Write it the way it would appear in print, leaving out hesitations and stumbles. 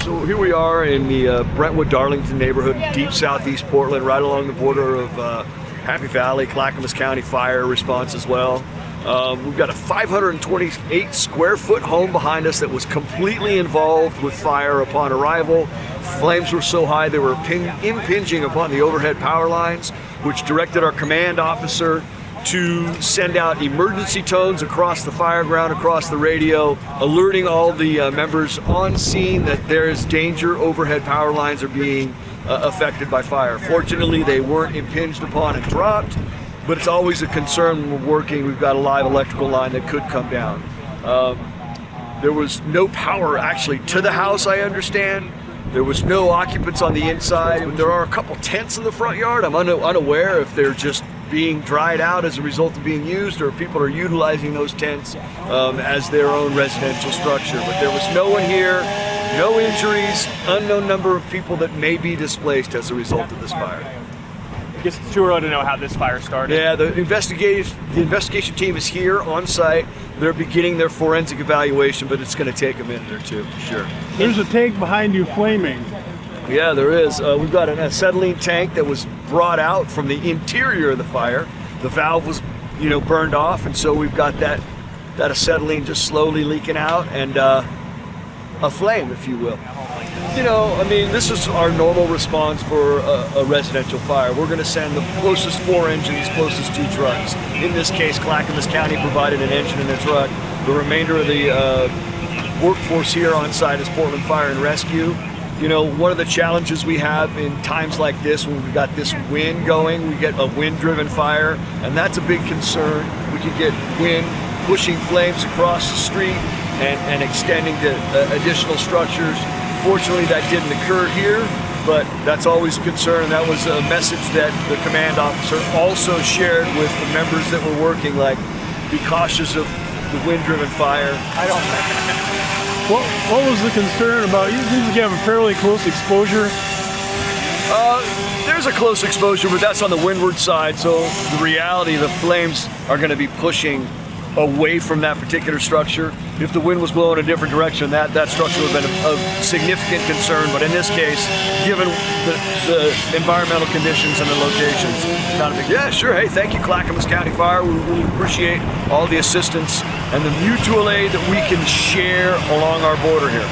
So here we are in the Brentwood-Darlington neighborhood, deep southeast Portland, right along the border of Happy Valley, Clackamas County Fire Response as well. We've got a 528 square foot home behind us that was completely involved with fire upon arrival. Flames were so high they were impinging upon the overhead power lines, which directed our command officer to send out emergency tones across the fire ground, across the radio, alerting all the members on scene that there is danger. Overhead power lines are being affected by fire. Fortunately, they weren't impinged upon and dropped, but it's always a concern when we're working. We've got a live electrical line that could come down. There was no power actually to the house, I understand. There was no occupants on the inside. There are a couple tents in the front yard. I'm unaware if they're just being dried out as a result of being used, or people are utilizing those tents as their own residential structure. But there was no one here, no injuries, unknown number of people that may be displaced as a result of this fire. I guess it's too early to know how this fire started. Yeah, the investigation team is here on site. They're beginning their forensic evaluation, but it's going to take a minute or two, for sure. There's a tank behind you flaming. Yeah, there is. We've got an acetylene tank that was brought out from the interior of the fire. The valve was, burned off, and so we've got that acetylene just slowly leaking out, and a flame, if you will. This is our normal response for a residential fire. We're going to send the closest 4 engines, closest 2 trucks. In this case, Clackamas County provided an engine and a truck. The remainder of the workforce here on site is Portland Fire and Rescue. One of the challenges we have in times like this, when we've got this wind going, we get a wind-driven fire, and that's a big concern. We could get wind pushing flames across the street and extending to additional structures. Fortunately, that didn't occur here, but that's always a concern. And that was a message that the command officer also shared with the members that were working, like, be cautious of the wind-driven fire. What was the concern about? You have a fairly close exposure. There's a close exposure, but that's on the windward side. So the reality, the flames are going to be pushing away from that particular structure. If the wind was blowing a different direction, that structure would have been a significant concern. But in this case, given the environmental conditions and the locations, not a big. Yeah, sure. Hey, thank you, Clackamas County Fire. We really appreciate all the assistance and the mutual aid that we can share along our border here.